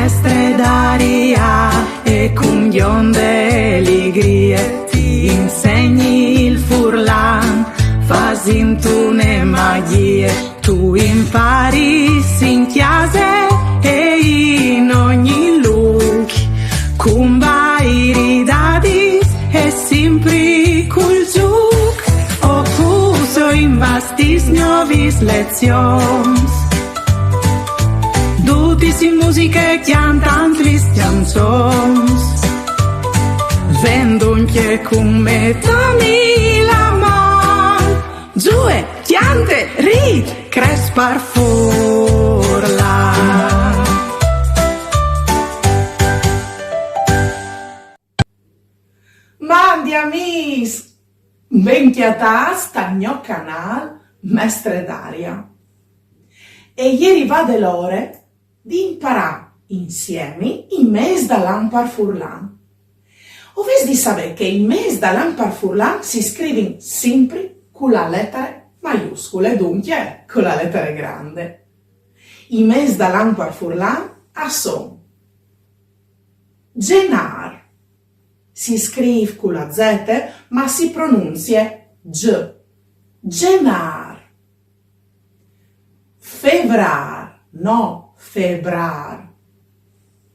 mestre d'aria e con bionde ligrie ti insegni il furlan, fasintune magie, tu impari in chiase e in ogni look, con vai ridadis e sempre col giuc, o cuso in vastis novis lezions. Dutis in musica e chiantan trist canzons, vendunche cum metami la man, giue, chiante, rid, crespar furla. Mandi amis, benchiatas sta mio canal Mestre d'aria. E ieri va dell'ore di imparare insieme il mes da Lampar Furlan. Ovest di sapere che il mes da Lampar Furlan si scrive sempre con la lettera maiuscole, dunque con la lettera grande. Il mes da Lampar Furlan son Genar. Si scrive con la Z, ma si pronuncia G. Genar. Febrar, no febrar.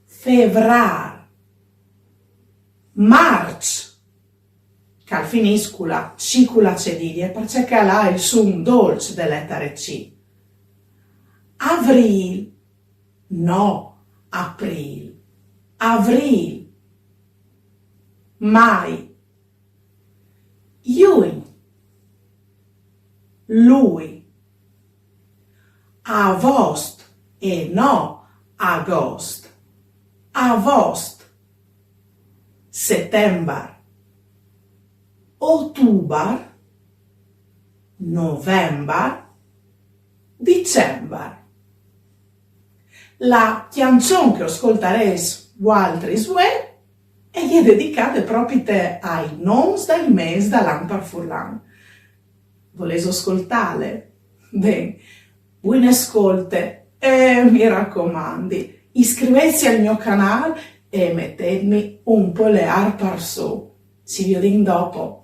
Febrar. March. Che al finisco la C con la cediglia, perché là il suon dolce delle lettere C. Avril. No april. Avril. Mai. Iui. Lui. Avost e no agost. Avost. Settembar. Ottobar. November. Dicember. La canzone che ascolterete altri sue e gli è dedicata proprio ai nomi del mese da Lampar Furlan. Volete ascoltare? Bene, buone ascolte e mi raccomandi, iscrivetevi al mio canale e mettetemi un po' le arpar su. Ci vediamo dopo.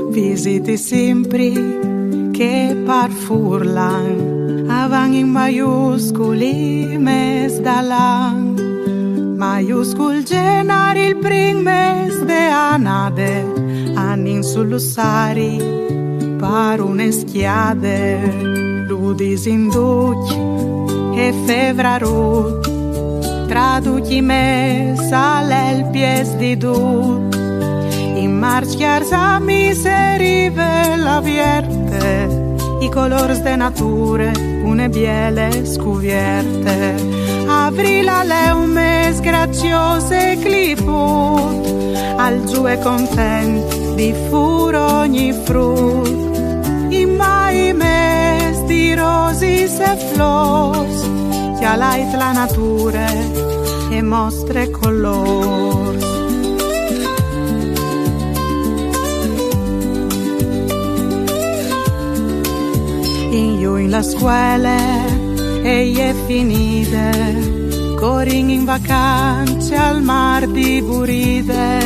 Visiti sempre che par Furlan avan in maiuscoli mes da lan. Maiuscul genar il prim mes de anade, anin sull'ussari par un'eschiade. Ludis induc e fevrarut, traduci mes all'elpies di dut. In març chiars a miserive la vierte, i colors de nature, une biele scuvierte. Avril ale un mes grazios e cliput, al giù e content di fur ogni frut. In mai mes di rosis e flos, che alait la nature e mostre colors. In la scuola e è finita, corin in vacanze al mar di Buride.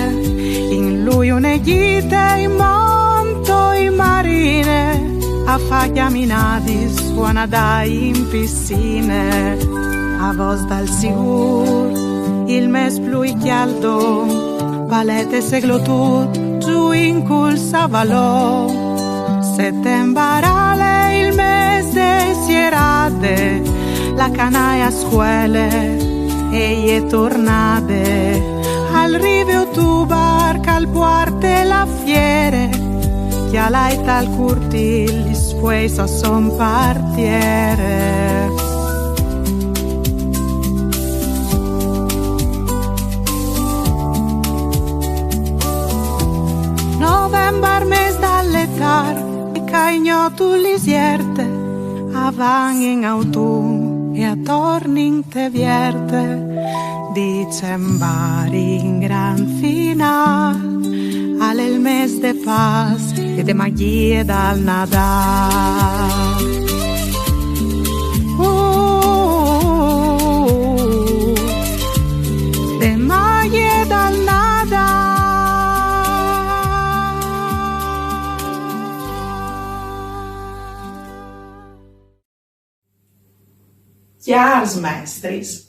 In lui une ghite in monto in marine, a fa chiaminati suona dai in piscine. A vos dal sicur il mes plui chialdo, valete seglo tut giù in cul savalò. Settembarale il mese sierade, la canaia a scuole e è tornate. Al rive ottobar cal puarte la fiere, che alait al curtil gli spueis a son partiere. November mes dall'etar, ca ignotul lisierte, avan in autunn e a tornin te vierte. Dicembar in gran final, Carnaval è il mes de paz e de magie dal Nadal. De magie dal Nadal. Chiars mestris,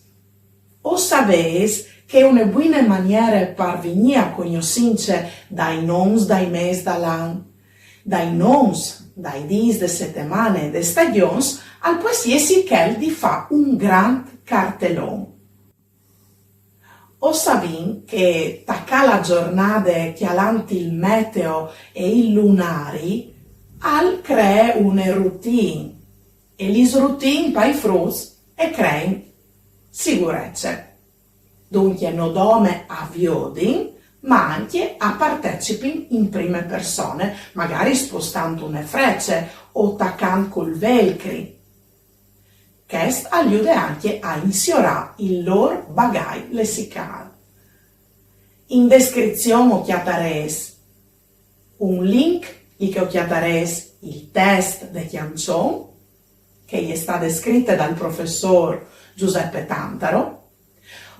o sapeis che una buona maniera per venire a conoscenza dai noms dai mesi dall'anno, dai noms, dai dis de settimane e de stagioni, al poesie si quel di fa un gran cartellone. O sapin che tacca la giornata chialanti il meteo e il lunari, al crea una routine, e lis routine pai frus e crein sicurezza. Dunque non dome a viodin, ma anche a partecipi in prime persone, magari spostando una frecce o taccando col velcri. Questo aiuta anche a insiorare il loro bagage lessicale. In descrizione chiatares un link che chiatares il test de canzone, che è stato scritto dal professor Giuseppe Tantaro,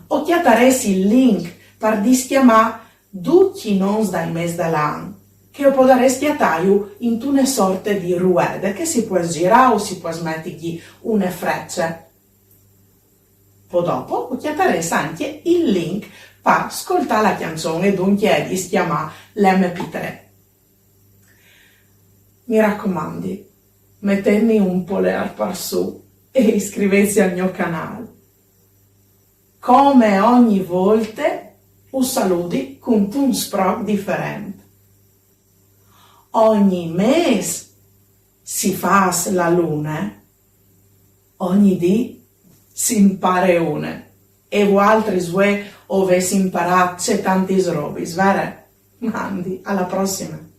o chiatares il link per dischiamare tutti i noms dai mesi dell'anno, che potresti chiatare in una sorta di ruede che si può girare o si può mettergli una freccia. Poi dopo chiatares anche il link per ascoltare la canzone e dunque dischiamare l'MP3. Mi raccomandi, mettemi un polare per su e iscrivetevi al mio canale. Come ogni volta, un saluti con un sprog differente. Ogni mese si fa la luna, ogni dì si impara una. E voi altri ove si impara c'è tanti robis, vero? Mandi, alla prossima!